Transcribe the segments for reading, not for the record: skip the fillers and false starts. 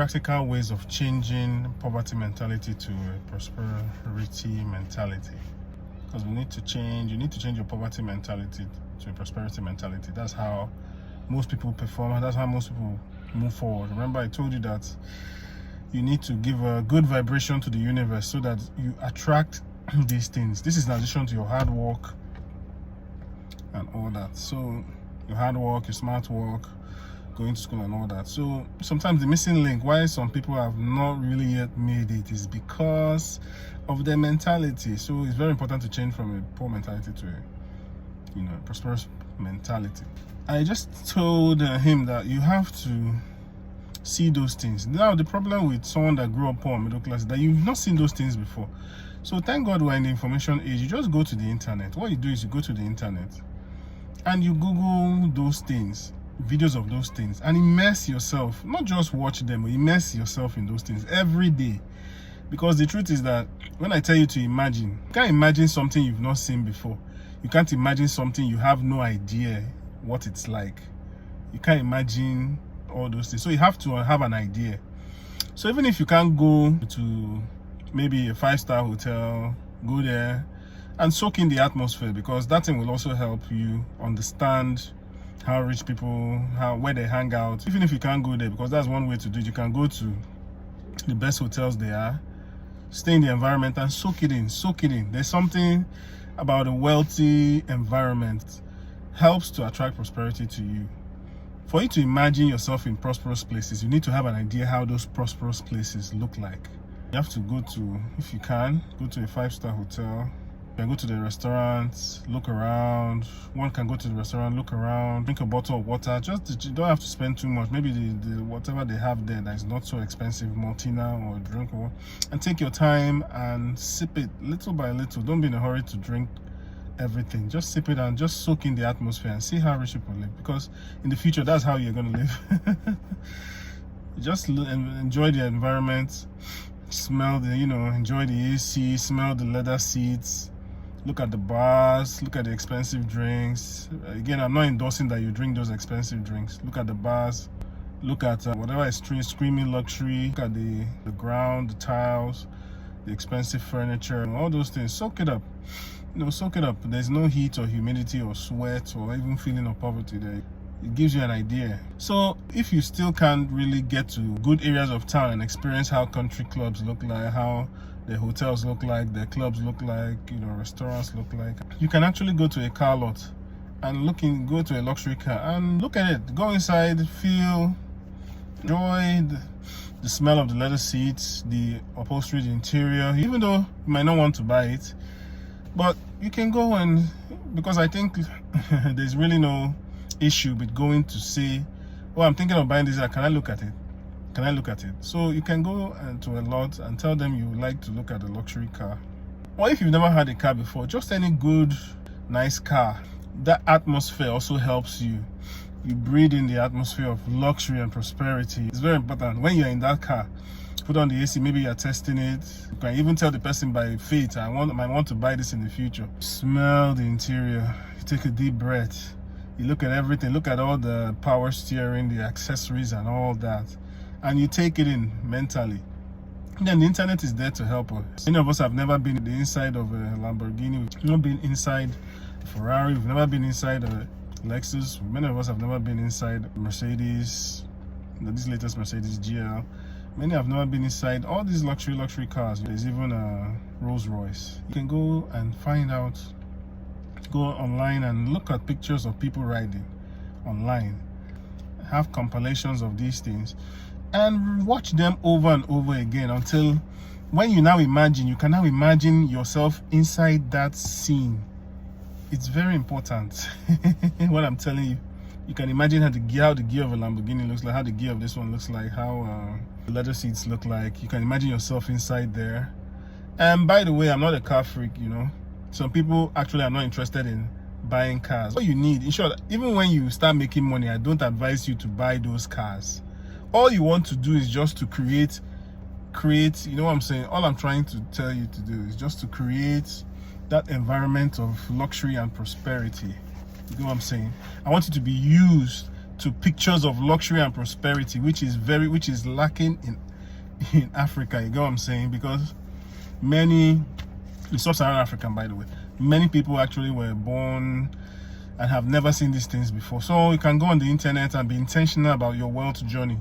Practical ways of changing poverty mentality to a prosperity mentality. Because you need to change your poverty mentality to a prosperity mentality. That's how most people perform. That's how most people move forward. Remember, I told you that you need to give a good vibration to the universe so that you attract these things. This is in addition to your hard work and all that. So your hard work, your smart work, going to school and all that. So sometimes the missing link why some people have not really yet made it is because of their mentality. So it's very important to change from a poor mentality to a prosperous mentality. I just told him that you have to see those things. Now the problem with someone that grew up poor middle class is that you've not seen those things before. So thank God we're in the information age. You just go to the internet. What you do is you go to the internet and you Google those things, videos of those things, and immerse yourself. Not just watch them, but immerse yourself in those things every day. Because the truth is that when I tell you to imagine, you can't imagine something you've not seen before. You can't imagine something you have no idea what it's like. You can't imagine all those things. So you have to have an idea. So even if you can't go to maybe a 5-star hotel, go there and soak in the atmosphere, because that thing will also help you understand how rich people, where they hang out. Even if you can't go there, because that's one way to do it, you can go to the best hotels there are, stay in the environment and soak it in. There's something about a wealthy environment helps to attract prosperity to you. For you to imagine yourself in prosperous places, you need to have an idea how those prosperous places look like. You have to go to, if you can, go to a 5-star hotel. You can go to the restaurant, look around. One can go to the restaurant, look around, drink a bottle of water. You don't have to spend too much. Maybe the whatever they have there that is not so expensive, Maltina or drink, and take your time and sip it little by little. Don't be in a hurry to drink everything. Just sip it and just soak in the atmosphere and see how rich people live, because in the future that's how you're going to live. Just enjoy the environment, smell the enjoy the AC, smell the leather seats, look at the bars, look at the expensive drinks. Again, I'm not endorsing that you drink those expensive drinks. Look at the bars, look at whatever is screaming luxury, look at the ground, the tiles, the expensive furniture, all those things. Soak it up. Soak it up. There's no heat or humidity or sweat or even feeling of poverty there. It gives you an idea. So if you still can't really get to good areas of town and experience how country clubs look like, how the hotels look like, the clubs look like, restaurants look like, you can actually go to a car lot and go to a luxury car and look at it. Go inside, feel, enjoy the smell of the leather seats, the upholstery, the interior. Even though you might not want to buy it, but you can go, and because I think there's really no issue with going to say, oh, I'm thinking of buying this, can I look at it? So you can go to a lot and tell them you would like to look at a luxury car. Or if you've never had a car before, just any good, nice car. That atmosphere also helps you. You breathe in the atmosphere of luxury and prosperity. It's very important. When you're in that car, put on the AC, maybe you're testing it. You can even tell the person by faith, I might want to buy this in the future. Smell the interior. You take a deep breath. You look at everything. Look at all the power steering, the accessories and all that. And you take it in mentally. And then the internet is there to help us. Many of us have never been in the inside of a Lamborghini. We've not been inside a Ferrari. We've never been inside a Lexus. Many of us have never been inside Mercedes, this latest Mercedes GL. Many have never been inside all these luxury cars. There's even a Rolls Royce. You can go and find out, go online and look at pictures of people riding online. Have compilations of these things and watch them over and over again until when you now imagine, you can now imagine yourself inside that scene. It's very important. What I'm telling you. You can imagine how the gear of a Lamborghini looks like, how the gear of this one looks like, how the leather seats look like. You can imagine yourself inside there. And by the way, I'm not a car freak, Some people actually are not interested in buying cars. What you need, in short, even when you start making money, I don't advise you to buy those cars. All you want to do is just to create, you know what I'm saying? All I'm trying to tell you to do is just to create that environment of luxury and prosperity. You know what I'm saying? I want it to be used to pictures of luxury and prosperity, which is lacking in Africa. You get what I'm saying? Because many, in sub-Saharan African, by the way, many people actually were born and have never seen these things before. So you can go on the internet and be intentional about your wealth journey.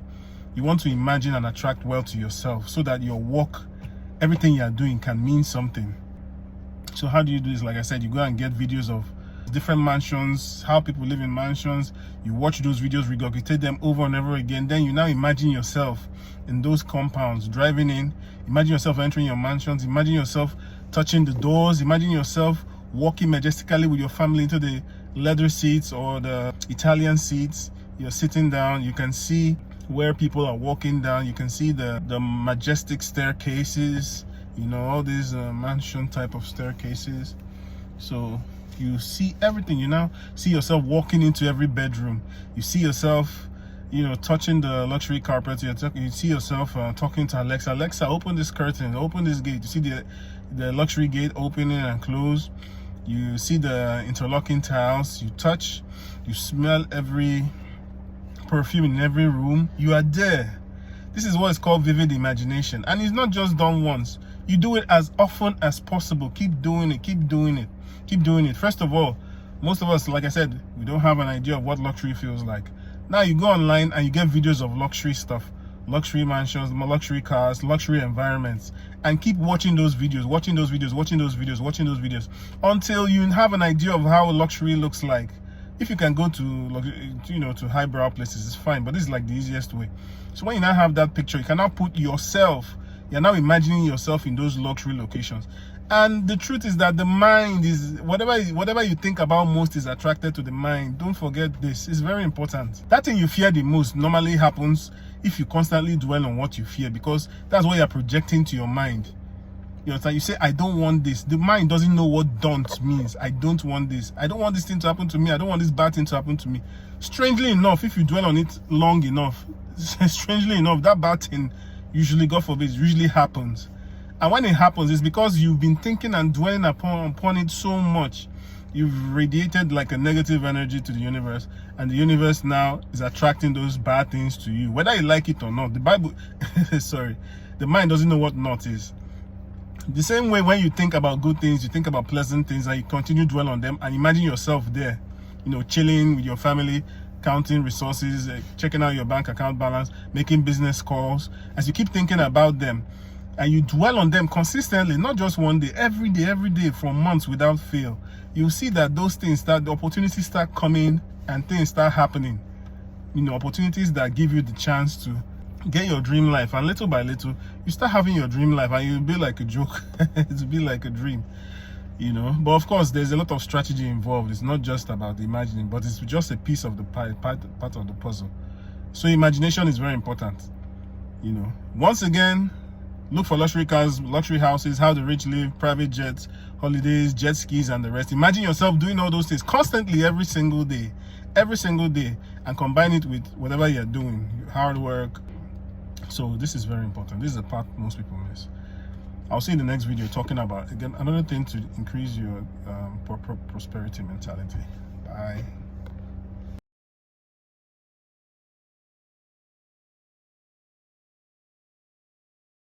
You want to imagine and attract wealth to yourself so that your work, everything you are doing, can mean something. So how do you do this? Like I said, you go and get videos of different mansions, how people live in mansions. You watch those videos, regurgitate them over and over again. Then you now imagine yourself in those compounds, driving in. Imagine yourself entering your mansions. Imagine yourself touching the doors. Imagine yourself walking majestically with your family into the leather seats or the Italian seats. You're sitting down. You can see where people are walking down. You can see the majestic staircases, you know, all these mansion type of staircases. So you see everything. You now see yourself walking into every bedroom. You see yourself, you know, touching the luxury carpet. You see yourself talking to Alexa. Alexa, open this curtain, open this gate. You see the luxury gate opening and close. You see the interlocking tiles. You touch, you smell every perfume in every room. You are there. This is what is called vivid imagination, and it's not just done once. You do it as often as possible. Keep doing it. Keep doing it. Keep doing it. First of all, most of us, like I said, we don't have an idea of what luxury feels like. Now you go online and you get videos of luxury stuff, luxury mansions, luxury cars, luxury environments, and keep watching those videos, watching those videos until you have an idea of how luxury looks like. If you can go to, you know, to highbrow places, it's fine, but this is like the easiest way. So when you now have that picture, you can now put yourself, you're now imagining yourself in those luxury locations. And the truth is that the mind is, whatever you think about most is attracted to the mind. Don't forget this. It's very important. That thing you fear the most normally happens if you constantly dwell on what you fear, because that's what you're projecting to your mind. You know, you say, I don't want this. The mind doesn't know what don't means. I don't want this. I don't want this thing to happen to me. I don't want this bad thing to happen to me. Strangely enough, if you dwell on it long enough, strangely enough, that bad thing usually, God forbid, usually happens. And when it happens, it's because you've been thinking and dwelling upon it so much. You've radiated like a negative energy to the universe, and the universe now is attracting those bad things to you, whether you like it or not. The Bible, sorry, the mind doesn't know what not is. The same way when you think about good things, you think about pleasant things, and you continue to dwell on them and imagine yourself there, you know, chilling with your family, counting resources, checking out your bank account balance, making business calls. As you keep thinking about them and you dwell on them consistently, not just one day, every day for months without fail, you'll see that those things the opportunities start coming and things start happening. You know, opportunities that give you the chance to get your dream life, and little by little you start having your dream life, and it'll be like a joke. It'll be like a dream, you know. But of course, there's a lot of strategy involved. It's not just about the imagining, but it's just a piece of the part of the puzzle. So imagination is very important, you know. Once again, look for luxury cars, luxury houses, how the rich live, private jets, holidays, jet skis, and the rest. Imagine yourself doing all those things constantly every single day, and combine it with whatever you're doing, hard work. So this is very important. This is the part most people miss. I'll see in the next video talking about, again, another thing to increase your prosperity mentality. Bye.